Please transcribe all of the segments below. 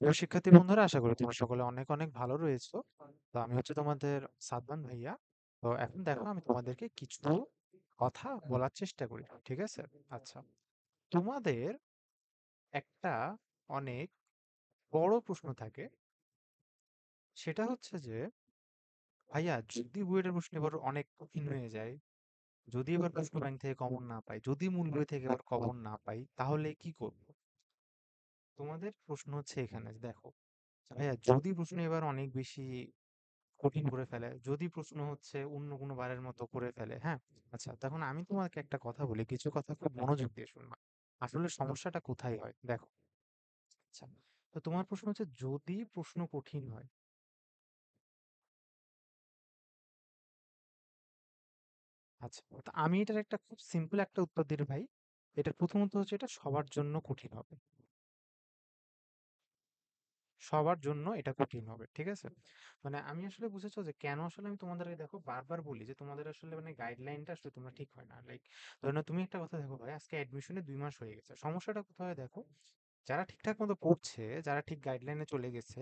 প্রিয় শিক্ষার্থী বন্ধুরা, আশা করি তোমরা সকলে অনেক অনেক ভালো রয়েছো। তো আমি হচ্ছে তোমাদের সাদমান ভাইয়া। তো এখন দেখো, আমি তোমাদেরকে কিছু কথা বলার চেষ্টা করি, ঠিক আছে? আচ্ছা, তোমাদের একটা অনেক বড় প্রশ্ন থাকে। সেটা হচ্ছে যে, ভাইয়া যদি বুয়েটের প্রশ্ন এবার অনেক কঠিন হয়ে যায়, যদি এবার প্রশ্ন ব্যাংক থেকে কমন না পাই, যদি মূল বই থেকে এবার কমন না পাই, তাহলে কি করব? তোমাদের প্রশ্ন হচ্ছে এখানে যে, দেখো ভাইয়া, যদি প্রশ্ন এবার অনেক বেশি কঠিন করে ফেলে, যদি প্রশ্ন হচ্ছে অন্য কোনো বারের মতো করে ফেলে, হ্যাঁ? আচ্ছা, তখন আমি তোমাকে একটা কথা বলি, কিছু কথা খুব মনোযোগ দিয়ে শুনবা। আসলে সমস্যাটা কোথায় হয় দেখো। আচ্ছা, তো তোমার প্রশ্ন হচ্ছে যদি প্রশ্ন কঠিন হয়। আচ্ছা, তো আমি এটার একটা খুব সিম্পল একটা উত্তর দিই ভাই। এটা প্রথমত হচ্ছে, এটা সবার জন্য কঠিন হবে। সবার জন্য এটা কঠিন হবে, ঠিক আছে? মানে আমি আসলে বুঝেছো যে কেন আসলে আমি তোমাদেরকে দেখো বারবার বলি যে তোমাদের আসলে মানে গাইডলাইনটা আসলে তোমরা ঠিক হয় না। লাইক ধরে নাও, তুমি একটা কথা দেখো ভাই, আজকে অ্যাডমিশনে 2 মাস হয়ে গেছে, সমস্যাটা কোথায় হয় দেখো। যারা ঠিকঠাক মতো পড়ছে, যারা ঠিক গাইডলাইনে চলে গেছে,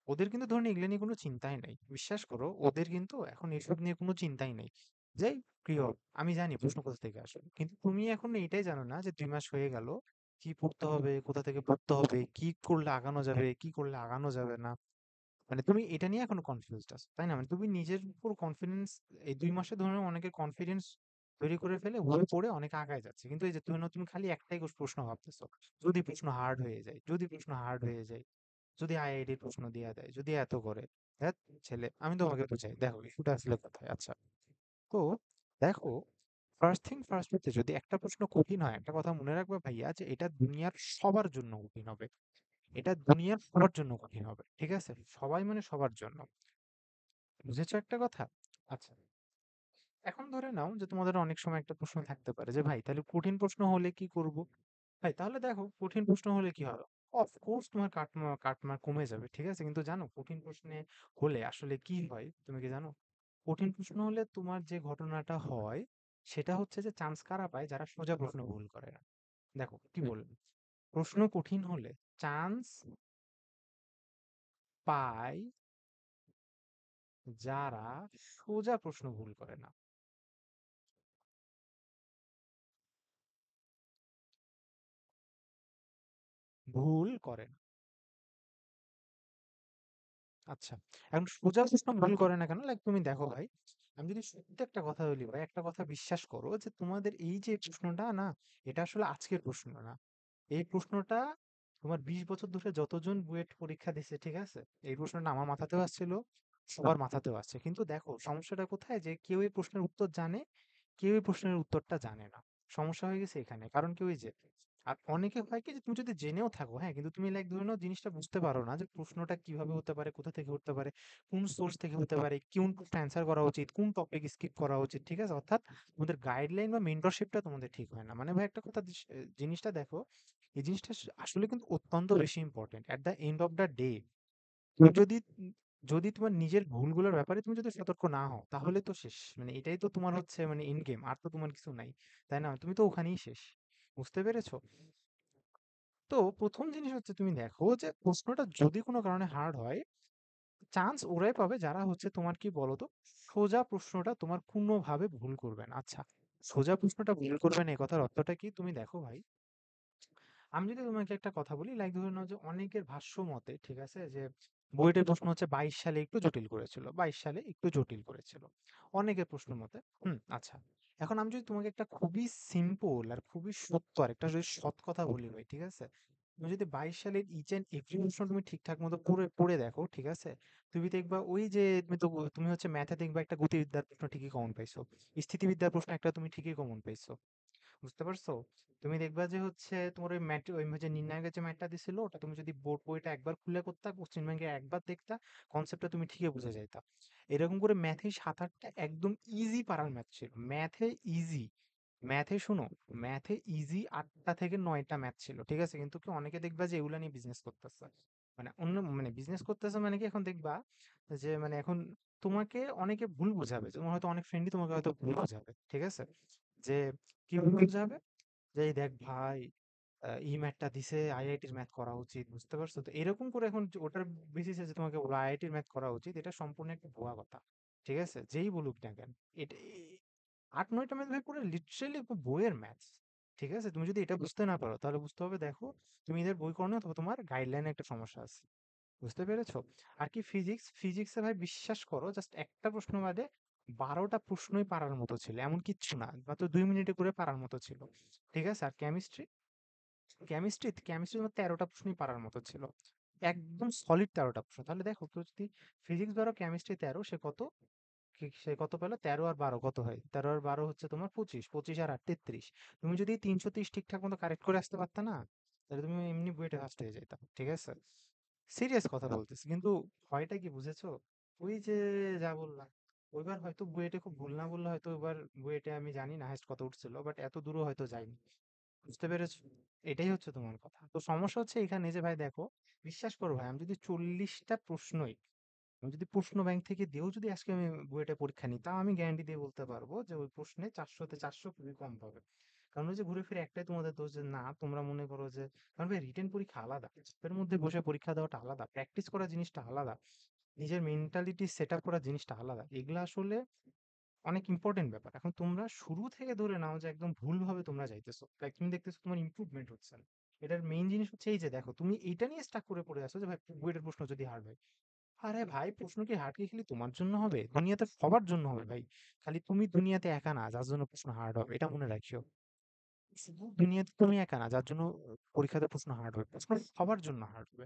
ওদের কিন্তু ধরুন এগুলো নিয়ে কোনো চিন্তাই নাই, বিশ্বাস করো, ওদের কিন্তু এখন এসব নিয়ে কোনো চিন্তাই নেই। যে প্রিয়, আমি জানি প্রশ্ন কোথা থেকে আসবে, কিন্তু তুমি এখন এটাই জানো না যে 2 মাস হয়ে গেল, কি পড়তে হবে, কোথা থেকে পড়তে হবে, কি করলে আগানো যাবে, কি করলে আগানো যাবে না। মানে তুমি এটা নিয়ে এখনো কনফিউজড আছো, তাই না? মানে তুমি নিজের উপর কনফিডেন্স, এই 2 মাসে ধরো অনেকের কনফিডেন্স তৈরি করে ফেলে, বই পড়ে অনেক আগায় যাচ্ছে, কিন্তু এই যে তুমি খালি একটাই প্রশ্ন ভাবতেছো, যদি প্রশ্ন হার্ড হয়ে যায়, যদি প্রশ্ন হার্ড হয়ে যায়, যদি আইআইডির প্রশ্ন দিয়ে দেয়, যদি এত করে। ধ্যাৎ, ছেলে, আমি তোমাকে বুঝাই, দেখো ইস্যুটা আসলে কোথায়। আচ্ছা, তো দেখো, ফার্স্ট থিং ফার্স্ট হচ্ছে, যদি একটা প্রশ্ন কঠিন হয়, একটা কথা মনে রাখবে ভাইয়া, যে এটা দুনিয়ার সবার জন্য কঠিন হবে। এটা দুনিয়ার সবার জন্য কঠিন হবে, ঠিক আছে? সবাই মানে সবার জন্য। বুঝেছো একটা কথা? আচ্ছা, এখন ধরে নাও যে তোমাদের অনেক সময় একটা প্রশ্ন থাকতে পারে যে, ভাই তাহলে কঠিন প্রশ্ন হলে কি করব? ভাই তাহলে দেখো, কঠিন প্রশ্ন হলে কি হবে? অফকোর্স তোমার কাটমার্ক কমে যাবে, ঠিক আছে? কিন্তু জানো কঠিন প্রশ্নে হলে আসলে কি হয়, তুমি কি জানো? কঠিন প্রশ্ন হলে তোমার যে ঘটনাটা হয়, সেটা হচ্ছে যে চান্স কারা পায়? যারা সোজা প্রশ্ন ভুল করে না। দেখো কি বললাম, প্রশ্ন কঠিন হলে চান্স পায় যারা সোজা প্রশ্ন ভুল করে না। ভুল করে না। আচ্ছা, এখন সোজা প্রশ্ন ভুল করে না কেন? লাইক তুমি দেখো ভাই, আমি যদি সত্যি একটা কথা বলি ভাই, একটা কথা বিশ্বাস করো, যে তোমাদের এই যে প্রশ্নটা না, এটা আসলে আজকের প্রশ্ন না। এই প্রশ্নটা তোমার 20 বছর ধরে যতজন বুয়েট পরীক্ষা দিচ্ছে, ঠিক আছে, এই প্রশ্নটা আমার মাথাতেও আসছিল, সবার মাথাতেও আসছে। কিন্তু দেখো সমস্যাটা কোথায়, যে কেউ এই প্রশ্নের উত্তর জানে, কেউ এই প্রশ্নের উত্তরটা জানে না। সমস্যা হয়ে গেছে এখানে, কারণ কি, ওই যে, আর অনেকে হয় কি, যে তুমি যদি জেনেও থাকো, হ্যাঁ, কিন্তু তুমি লাইক ধরে নাও জিনিসটা বুঝতে পারো না, যে প্রশ্নটা কিভাবে হতে পারে, কোথা থেকে হতে পারে, কোন সোর্স থেকে হতে পারে, কোন অ্যান্সার করা উচিত, কোন টপিক স্কিপ করা উচিত, ঠিক আছে? অর্থাৎ তোমাদের গাইডলাইন বা মেন্টরশিপটা তোমাদের ঠিক হয় না। মানে ভাই একটা কথা, জিনিসটা দেখো, এই জিনিসটা আসলে কিন্তু অত্যন্ত বেশি important. At the end of the day, তুমি যদি তোমার নিজের ভুলগুলোর ব্যাপারে তুমি যদি সতর্ক না হও, তাহলে তো শেষ। মানে এটাই তো তোমার হচ্ছে মানে এন্ড গেম, আর তো তোমার কিছু নাই, তাই না? তুমি তো ওখানেই শেষ। বুঝতে পেরেছো? তো প্রথম জিনিস হচ্ছে, তুমি দেখো যে প্রশ্নটা যদি কোনো কারণে হার্ড হয়, চান্স ওরাই পাবে যারা হচ্ছে তোমার কি বলতো, সোজা প্রশ্নটা তোমার কোনোভাবে ভুল করবে না। আচ্ছা, সোজা প্রশ্নটা ভুল করবে না, এই কথার অর্থটা কি? তুমি দেখো ভাই, আমি যদি তোমাকে একটা কথা বলি, লাইক ধরে নাও যে অনেকের ভাষ্য মতে, ঠিক আছে, যে বুয়েটের প্রশ্ন হচ্ছে 22 সালে একটু জটিল করেছিল, 22 সালে একটু জটিল করেছিল, অনেকের প্রশ্ন মতে। আচ্ছা, এখন আমি যদি তোমাকে একটা খুবই সিম্পল আর খুবই সত্য আর একটা যদি সৎ কথা বলি ভাই, ঠিক আছে, তুমি যদি 22 সালের ইচ এন্ড এভরি প্রশ্ন তুমি ঠিকঠাক মতো পড়ে পড়ে দেখো, ঠিক আছে, তুমি দেখবা ওই যে, তুমি হচ্ছে ম্যাথে দেখবা একটা গতিবিদ্যার প্রশ্ন ঠিকই কমন পাইছো, স্থিতিবিদ্যার প্রশ্ন একটা তুমি ঠিকই কমন পাইছো। বুঝতে পারছো? তুমি দেখবা যে হচ্ছে তোমার ওই ম্যাট, ওই যে নির্ণায়কের যে ম্যাটটা দিছিল, ওটা তুমি যদি বোর্ড বইটা একবার খুলে করতা, কোশ্চেন ব্যাংকে একবার দেখতা, কনসেপ্টটা তুমি ঠিকই বুঝে যাইতা। এরকম করে ম্যাথে 7-8টা একদম ইজি পারার ম্যাথ ছিল, ম্যাথে ইজি, ম্যাথে শুনো, ম্যাথে ইজি 8টা থেকে 9টা ম্যাথ ছিল, ঠিক আছে? কিন্তু কি অনেকে দেখবা যে এগুলা নিয়ে বিজনেস করতেছে, মানে অন্য, মানে বিজনেস করতেছে মানে কি, এখন দেখবা যে মানে এখন তোমাকে অনেকে ভুল বোঝাবে, তোমার হয়তো অনেক ফ্রেন্ডই তোমাকে হয়তো ভুল বোঝাবে, ঠিক আছে, যে কি ভুল বোঝাবে, যে এই দেখ ভাই, ই-ম্যাথটা দিছে, আইআইটির ম্যাথ করা উচিত। বুঝতে পারছো? তো এরকম করে এখন ওটার বেসিসে যে তোমাকে বলবো আইআইটির ম্যাথ করা উচিত, এটা সম্পূর্ণ একটা ভুয়া কথা। ঠিক আছে? যেই বলুক না কেন। এটা ৮-৯ টা ম্যাথ ভাই পুরো লিটারেলি বইয়ের ম্যাথস। ঠিক আছে? তুমি যদি এটা বুঝতে না পারো তাহলে বুঝতে হবে, দেখো তুমি এদের বই করো না, অথবা তোমার গাইডলাইনে একটা সমস্যা আছে। বুঝতে পেরেছো? আর কি ফিজিক্সে ভাই বিশ্বাস করো, জাস্ট একটা প্রশ্ন বাদে ১২টা প্রশ্নই পারার মতো ছিল। এমন কিচ্ছু না। মাত্র ২ মিনিটে করে পারার মতো ছিল। ঠিক আছে? আর কেমিস্ট্রি তোমার ১৩টা প্রশ্নই পারার মতো ছিল। একদম সলিড ১৩টা প্রশ্ন। তাহলে দেখো কেউ যদি ফিজিক্স ১২ কেমিস্ট্রি ১৩, সে কত পেল? ১৩ আর ১২ কত হয়? ১৩ আর ১২ হচ্ছে তোমার ২৫, ২৫ আর ৮ ৩৩। তুমি যদি ৩৩০ ঠিকঠাক মতো কারেক্ট করে আসতে পারতা না, তাহলে তুমি এমনি বুয়েটে ফার্স্ট হয়ে যেতা। ঠিক আছে? সিরিয়াস কথা বলতেছি। কিন্তু ভয়টা কি বুঝেছো? ওই যে যা বললাম, ওইবার হয়তো বুয়েটে খুব ভুল না বললে হয়তো এবার বুয়েটে আমি জানি না হাইস্ট কত উঠছিল, বাট এত দূরও হয়তো যায়নি। বুঝতে পেরেছো? এটাই হচ্ছে তোমার কথা। তো সমস্যা হচ্ছে এখানে যে ভাই দেখো, বিশ্বাস করো ভাই, আমি যদি ৪০টা প্রশ্নই, আমি যদি প্রশ্ন ব্যাংক থেকে দিয়েও যদি আজকে আমি বুয়েটে পরীক্ষা নিই, তাও আমি গ্যারান্টি দিয়ে বলতে পারবো যে ওই প্রশ্নে ৪০০ তে ৪০০ খুবই কম পাবে। কারণ ওই যে ঘুরে ফিরে একটাই তোমাদের দোষ যে না, তোমরা মনে করো যে, কারণ ভাই রিটেন পরীক্ষা আলাদা, এর মধ্যে বসে পরীক্ষা দেওয়াটা আলাদা, প্র্যাকটিস করা জিনিসটা আলাদা, নিজের মেন্টালিটি সেট আপ করার জিনিসটা আলাদা। এগুলা আসলে অনেক ইম্পর্টেন্ট ব্যাপার। এখন তোমরা শুরু থেকে ধরে নাও যে একদম ভুলভাবে তোমরা যাইতেছো। লাইক তুমি দেখতেছো তোমার ইমপ্রুভমেন্ট হচ্ছে না। এটার মেইন জিনিস হচ্ছে এই যে দেখো, তুমি এইটা নিয়ে স্টাক করে পড়ে আছো যে ভাই বুয়েটের প্রশ্ন যদি হার্ড হয়। আরে ভাই, প্রশ্ন কি হার্ড কি খালি তোমার জন্য হবে? দুনিয়াতে সবার জন্য হবে ভাই। খালি তুমি দুনিয়াতে একা না যার জন্য প্রশ্ন হার্ড হবে, এটা মনে রাখিও। শুধু দুনিয়াতে তুমি একা না যার জন্য পরীক্ষাতে প্রশ্ন হার্ড হবে। প্রশ্ন সবার জন্য হার্ড হবে।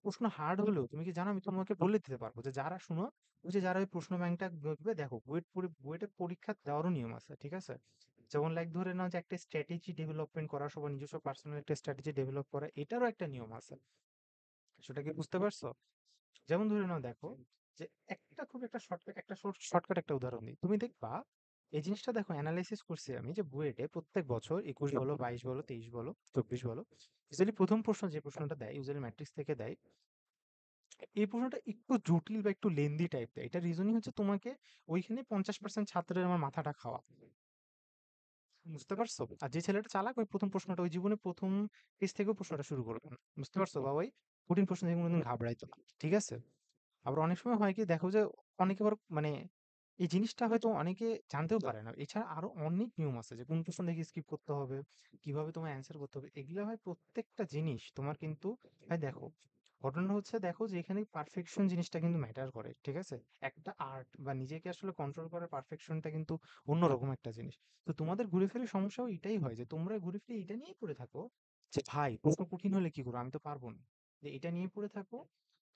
প্রশ্ন হার্ড হলেও তুমি কি জানো, আমি তোমাকে বলে দিতে পারবো যে যারা শুনো, ওই যে যারা ওই প্রশ্ন ব্যাংকটা দেখবে, দেখো বুয়েটে পরীক্ষা দেওয়ারও নিয়ম আছে। ঠিক আছে? যেমন লাইক ধরে নাও যে একটা স্ট্র্যাটেজি ডেভেলপমেন্ট করা, সবার নিজস্ব পার্সোনাল একটা স্ট্র্যাটেজি ডেভেলপ করা, এটারও একটা নিয়ম আছে। সেটা কি বুঝতে পারছো? যেমন ধরে নাও দেখো, যে খুব একটা শর্টকাট একটা উদাহরণ দিই, তুমি দেখবা এই জিনিসটা দেখো, অ্যানালাইসিস করছি আমি যে বুয়েটে প্রত্যেক বছর ২১ বলো, ২২ বলো, ২৩ বলো, ২৪ বলো, ইউজুয়ালি প্রথম প্রশ্ন যে প্রশ্নটা দেয়, ইউজুয়ালি ম্যাট্রিক্স থেকে দেয়, এই প্রশ্নটা একটু জটিল বা একটু লেন্দি টাইপ দেয়। এটা রিজনই হচ্ছে তোমাকে ওইখানে ৫০% ছাত্রের আমার মাথাটা খাওয়া। বুঝতে পারছো? আর যে ছেলেটা চালাক, ওই প্রথম প্রশ্নটা, ওই জীবনে প্রথম পেজ থেকেও প্রশ্নটা শুরু করবে না। বুঝতে পারছো? বা ওই কঠিন প্রশ্ন থেকে কোনোদিন ঘাবড়াইতো না। ঠিক আছে? আবার অনেক সময় হয় কি দেখো যে, অনেকে আবার মানে এই জিনিসটা হয়তো অনেকে জানতেও পারে না। এছাড়া আরো অনেক নিয়ম আছে যে কোন প্রশ্ন দেখে স্কিপ করতে হবে, কিভাবে তোমার অ্যান্সার করতে হবে। এগুলা ভাই প্রত্যেকটা জিনিস তোমার কিন্তু, ভাই দেখো, ঘটনা হচ্ছে দেখো যে এখানে পারফেকশন জিনিসটা কিন্তু ম্যাটার করে। ঠিক আছে? একটা আর্ট বা নিজেকে আসলে কন্ট্রোল করার পারফেকশনটা কিন্তু অন্যরকম একটা জিনিস। তো তোমাদের ঘুরে ফিরে সমস্যাও এটাই হয় যে তোমরা ঘুরে ফিরে এটা নিয়েই পড়ে থাকো যে ভাই প্রশ্ন কঠিন হলে কি করবো, আমি তো পারবো না। যে এটা নিয়ে পড়ে থাকো,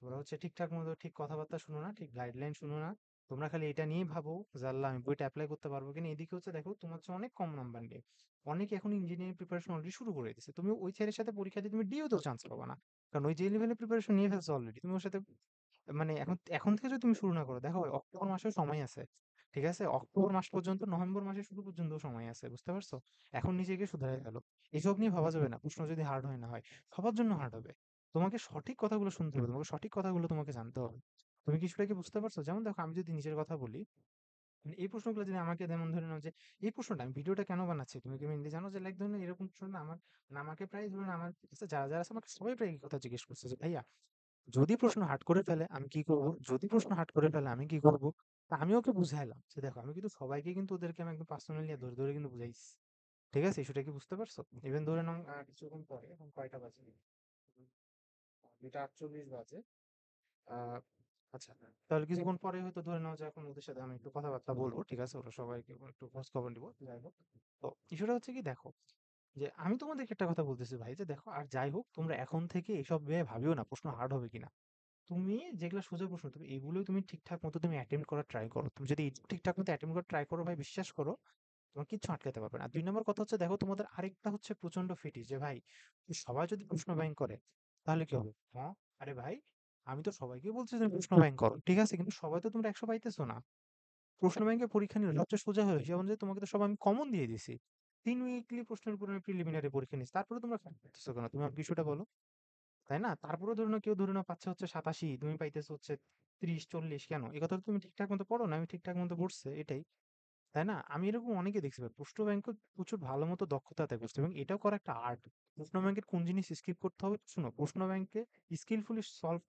তোমরা হচ্ছে ঠিকঠাক মতো ঠিক কথাবার্তা শুনো না, ঠিক গাইডলাইন শুনো না। তোমরা খালি এটা নিয়েই ভাবো যে আল্লাহ আমি বইটা অ্যাপ্লাই করতে পারবো কিনা। এদিকে হচ্ছে দেখো তোমার চেয়ে অনেক কম নাম্বার নিয়ে অনেকে এখন ইঞ্জিনিয়ারিং প্রিপারেশন অলরেডি শুরু করে দিচ্ছে। তুমি ওই ছেলের সাথে পরীক্ষা দিয়ে তুমি ডিওতেও চান্স পাবা না। কারণ ওই যে লেভেলের প্রিপারেশন নিয়ে ফেলছো অলরেডি, তুমি ওর সাথে মানে এখন এখন থেকে যদি তুমি শুরু না করো, দেখো অক্টোবর মাসেও সময় আছে। ঠিক আছে? অক্টোবর মাস পর্যন্ত, নভেম্বর মাসের শুরু পর্যন্ত সময় আছে। বুঝতে পারছো? এখন নিজেকে শুধরে গেল। এসব নিয়ে ভাবা যাবে না। প্রশ্ন যদি হার্ড হয় না হয়, সবার জন্য হার্ড হবে। তোমাকে সঠিক কথাগুলো শুনতে হবে, তোমাকে সঠিক কথাগুলো তোমাকে জানতে হবে। তুমি কিছুটা কি বুঝতে পারছো? যেমন দেখো, আমি যদি নিজের কথা বলি, মানে এই প্রশ্নগুলো যদি আমাকে, যেমন ধরে নাও যে এই প্রশ্নটা আমি ভিডিওটা কেন বানাচ্ছি, তুমি কি মেনলি জানো যে লাইক ধরে নাও এরকম প্রশ্ন না আমার, মানে আমাকে প্রায় ধরুন আমার কাছে যারা যারা আছে আমাকে সবাই প্রায় এই কথা জিজ্ঞেস করছে যে ভাইয়া, যদি প্রশ্ন হার্ড করে ফেলে আমি কি করব? যদি প্রশ্ন হার্ড করে ফেলে আমি কি করব? তা আমি ওকে বুঝাইলাম যে দেখো, আমি কিন্তু সবাইকে কিন্তু ওদেরকে আমি একদম পার্সোনালি ধরে ধরে কিন্তু বুঝাইছি। ঠিক আছে? সেটা কি বুঝতে পারছো? ইভেন ধরে নাও কিছুক্ষণ পরে, এখন কয়টা বাজে? 2:48 বাজে। আহ আচ্ছা, তাহলে কিছুক্ষণ পরে হয়তো ধরে নাও যে এখন ওদের সাথে আমি একটু কথাবার্তা বলবো। ঠিক আছে? ওরা সবাইকে একটু খোঁজ খবর নিবো। যাই হোক, তো ইস্যুটা হচ্ছে কি দেখো, যে আমি তোমাদেরকে একটা কথা বলতেছি ভাই, যে দেখো আর যাই হোক, তোমরা এখন থেকে এসব ভেবে ভাবিও না প্রশ্ন হার্ড হবে কিনা। তুমি যেগুলো সোজা প্রশ্ন, তুমি এগুলোই তুমি ঠিকঠাক মতো তুমি অ্যাটেম্প্ট করার ট্রাই করো। তুমি যদি ঠিকঠাক মতো অ্যাটেম্প্ট করার ট্রাই করো ভাই, বিশ্বাস করো তোমার কিচ্ছু আটকাতে পারবে না। আর ২ নম্বর কথা হচ্ছে দেখো, তোমাদের আরেকটা হচ্ছে প্রচন্ড ফিটিস যে ভাই সবাই যদি প্রশ্ন ব্যাংক করে তাহলে কি হবে? হ্যাঁ, আরে ভাই, আমি তো সবাইকে বলছি তুমি প্রশ্ন ব্যাংক করো। ঠিক আছে? কিন্তু সবাই তো তোমরা ১০০ পাইতেছো না। প্রশ্ন ব্যাংকে পরীক্ষা নিলে সবচেয়ে সোজা হলো যেমন যে তোমাকে তো সব আমি কমন দিয়ে দিছি। ৩ উইকলি প্রশ্নের উপর আমি প্রিলিমিনারি পরীক্ষা নিচ্ছি। তারপরে তোমরা ফেল করতেছো কেন? তুমি আমাকে বিষয়টা বলো। তাই না? তারপরেও ধরে নাও কেউ ধরে নাও পাচ্ছে হচ্ছে ৮৭, তুমি পাইতেছো হচ্ছে ৩০, ৪০, কেন? এই কথা তো তুমি ঠিকঠাক মতো পড়ো না। আমি ঠিকঠাক মতো পড়ছি এটাই। তাই না? আমি এরকম অনেকে দেখছি ভাই। প্রশ্ন ব্যাংকে প্রচুর ভালো মতো দক্ষতা আদায় করছে এবং এটাও করা একটা আর্ট। প্রশ্ন ব্যাংকের কোন জিনিস স্কিপ করতে হবে শোনো, প্রশ্ন ব্যাংকে স্কিলফুলি সলভ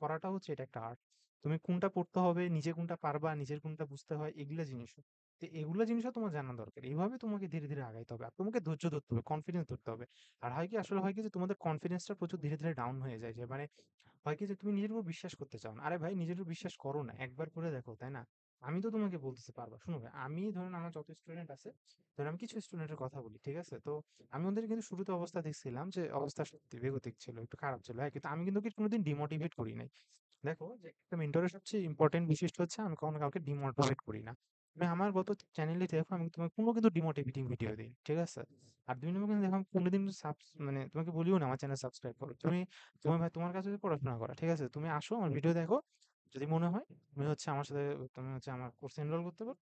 করাটা হচ্ছে এটা একটা আর্ট। তুমি কোনটা পড়তে হবে, নিজে কোনটা পারবা, নিজের কোনটা বুঝতে হয় এগুলা জিনিসও। তো এগুলা জিনিসও তোমার জানা দরকার। এইভাবে তোমাকে ধীরে, ধীরে আগাইতে হবে। আর তোমাকে ধৈর্য ধরতে হবে, কনফিডেন্স ধরতে হবে। আর হয় কি আসলে হয় কি যে তোমাদের কনফিডেন্সটা প্রচুর ধীরে, ধীরে ডাউন হয়ে যায়। যে মানে হয় কি যে তুমি নিজের উপর বিশ্বাস করতে চাও না। আরে ভাই নিজের উপর বিশ্বাস করো না। একবার করে দেখো, তাই না? আমি তো তোমাকে বলতেছি পারবা। শুনো ভাই, আমি ধরেন আমার যত স্টুডেন্ট আছে, ধরেন আমি কিছু স্টুডেন্টের কথা বলি, ঠিক আছে? তো আমি ওদের কিন্তু শুরুতে অবস্থা দেখছিলাম যে অবস্থা সত্যি বেগতিক ছিল, একটু খারাপ ছিল। হ্যাঁ, কিন্তু আমি কিন্তু ওকে কোনোদিন ডিমোটিভেট করি নাই। দেখো যে একটা মেন্টরের সবচেয়ে ইম্পর্টেন্ট বৈশিষ্ট্য হচ্ছে আমি কখনো কাউকে ডিমোটিভেট করি না। তুমি আমার গত চ্যানেলে দেখো আমি তোমাকে কোনো কিন্তু ডিমোটিভেটিং ভিডিও দিই, ঠিক আছে? আর ২ নম্বর কিন্তু দেখো আমি কোনোদিন মানে তোমাকে বলিও না আমার চ্যানেল সাবস্ক্রাইব করো। তুমি ভাই তোমার কাছে পড়াশোনা করা, ঠিক আছে? তুমি আসো আমার ভিডিও দেখো। যদি মনে হয় তুমি হচ্ছে আমার সাথে তুমি হচ্ছে আমার কোর্সে এনরোল করতে পারো,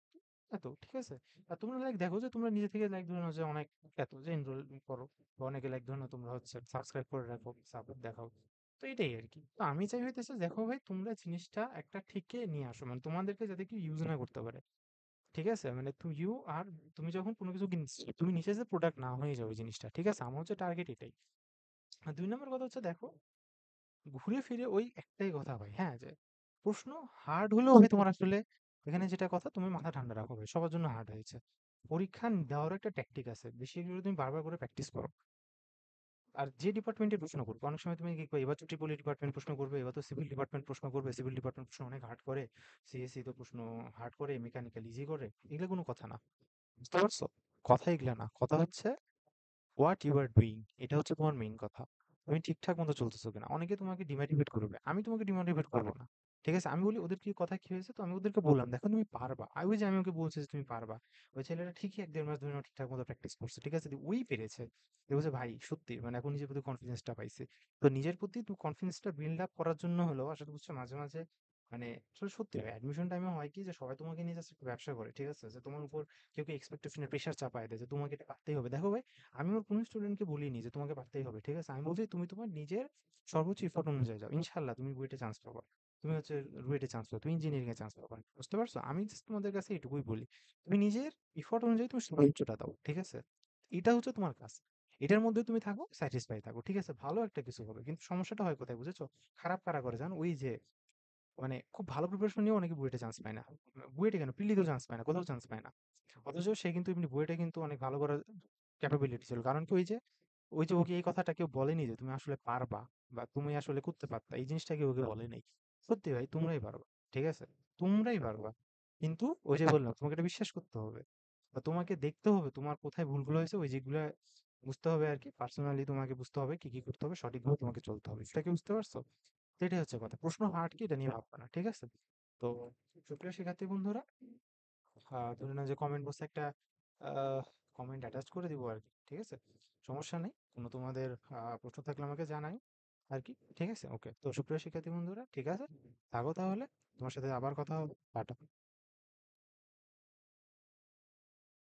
এত ঠিক আছে? আর তোমরা লাইক দেখো যে তোমরা নিজে থেকে লাইক ধরে নাও যে অনেক এত যে এনরোল করো, বা অনেকে লাইক ধরে নাও তোমরা হচ্ছে সাবস্ক্রাইব করে রাখো, সাপোর্ট দেখাও। তো এটাই আরকি। তো আমি চাই হইতেছে দেখো ভাই তোমরা জিনিসটা একটা ঠিককে নিয়ে আসো। মানে তোমাদেরকে যাতে কেউ ইউজ না করতে পারে। ঠিক আছে? মানে আর তুমি যখন কোনো কিছু কিনছো, তুমি নিচে যে প্রোডাক্ট না হয়ে যাও ওই জিনিসটা। ঠিক আছে? আমার হচ্ছে টার্গেট এটাই। আর ২ নম্বর কথা হচ্ছে দেখো, ঘুরে ফিরে ওই একটাই কথা ভাই, হ্যাঁ? যে প্রশ্ন হার্ড হলেও ভাই তোমার আসলে এখানে যেটা কথা তুমি মাথা ঠান্ডা রাখো ভাই। সবার জন্য হার্ড হয়েছে। পরীক্ষা দেওয়ারও একটা ট্যাকটিক আছে। বেশি করে তুমি বারবার করে প্র্যাকটিস করো। আর যে ডিপার্টমেন্টে প্রশ্ন করবে, অনেক সময় তুমি কি করবে, এবার তো ট্রিপল ডিপার্টমেন্ট প্রশ্ন করবে, এবার তো সিভিল ডিপার্টমেন্ট প্রশ্ন করবে, সিভিল ডিপার্টমেন্ট প্রশ্ন অনেক হার্ড করে, সিএসসি তো প্রশ্ন হার্ড করে, মেকানিক্যাল ইজি করে। এগুলো কোনো কথা না। বুঝতে পারছো? কথা এগুলা না। কথা হচ্ছে হোয়াট ইউ আর ডুইং, এটা হচ্ছে তোমার মেইন কথা। তুমি ঠিকঠাক মতো চলতেছো কিনা। অনেকে তোমাকে ডিমোটিভেট করবে, আমি তোমাকে ডিমোটিভেট করবো না। ঠিক আছে? আমি বলি ওদের কি কথা কি হয়েছে, তো আমি ওদেরকে বললাম দেখো তুমি পারবা। ওই যে আমি ওকে বলছি যে তুমি পারবা। ওই ছেলেটা ঠিকই ১-১.৫ মাস ধরে নাও ঠিকঠাক মতো প্র্যাকটিস করছে, ঠিক আছে? ওই পেরেছে। দেখো যে ভাই সত্যি মানে এখন নিজের প্রতি কনফিডেন্সটা পাইছে। তো নিজের প্রতি তুমি কনফিডেন্সটা বিল্ড আপ করার জন্য হলো আসলে বুঝছো মাঝে মাঝে মানে আসলে সত্যি ভাই অ্যাডমিশন টাইমে হয় কি যে সবাই তোমাকে নিয়ে জাস্ট একটা ব্যবসা করে, ঠিক আছে? যে তোমার উপর কেউ এক্সপেকটেশনের প্রেশার চাপায় দেয় যে তোমাকে এটা পারতেই হবে। দেখো ভাই আমি আমার কোনো স্টুডেন্টকে বলিনি যে তোমাকে পারতেই হবে, ঠিক আছে? আমি বলছি তুমি তোমার নিজের সর্বোচ্চ এফোর্ট অনুযায়ী যাও, ইনশাল্লাহ তুমি বুয়েটে চান্স পাবা। তুমি হচ্ছে রুয়েটে চান্স পাবে, তুমি ইঞ্জিনিয়ারিং এ চান্স পাবা। বুঝতে পারছো? আমি জাস্ট তোমাদের কাছে এটুকুই বলি, তুমি নিজের এফোর্ট অনুযায়ী তুমি সর্বোচ্চটা দাও, ঠিক আছে? এটা হচ্ছে তোমার কাজ। এটার মধ্যে তুমি থাকো, স্যাটিসফাই থাকো, ঠিক আছে? ভালো একটা কিছু হবে। কিন্তু সমস্যাটা হয় কোথায় বুঝেছো? খারাপ কারা করে জানো? ওই যে মানে খুব ভালো প্রিপারেশন নিয়েও অনেকে বুয়েটে চান্স পায় না। বুয়েটে কেন, প্রিলিতেও চান্স পায় না, কোথাও চান্স পায় না। অথচ সে কিন্তু এমনি বুয়েটে কিন্তু অনেক ভালো করার ক্যাপাবিলিটি ছিল। কারণ কি ওই যে ওকে এই কথাটা কেউ বলেনি যে তুমি আসলে পারবা বা তুমি আসলে করতে পারতা। এই জিনিসটা কেউ ওকে বলে নাই। সত্যি ভাই তোমরাই পারবা। ঠিক আছে? তোমরাই পারবা। কিন্তু ওই যে বললাম তোমাকে এটা বিশ্বাস করতে হবে। বা তোমাকে দেখতে হবে তোমার কোথায় ভুলগুলো হয়েছে ওই যেগুলা বুঝতে হবে আরকি। পার্সোনালি তোমাকে বুঝতে হবে কি, কি করতে হবে, সঠিকভাবে তোমাকে চলতে হবে। সেটা কি বুঝতে পারছো? তো এটাই হচ্ছে কথা। প্রশ্ন হার্ড কি এটা নিয়ে ভাববা না। ঠিক আছে? তো সুপ্রিয় শিক্ষার্থী বন্ধুরা, ধরে নাও যে কমেন্ট বক্সে একটা কমেন্ট অ্যাটাচ করে দিব আরকি। ঠিক আছে? সমস্যা নেই। কোনো তোমাদের প্রশ্ন থাকলে আমাকে জানাই আরকি। ঠিক আছে? ওকে। তো সুপ্রিয় শিক্ষার্থী বন্ধুরা, ঠিক আছে? থাকো তাহলে। তোমার সাথে আবার কথা হবে। টাটা।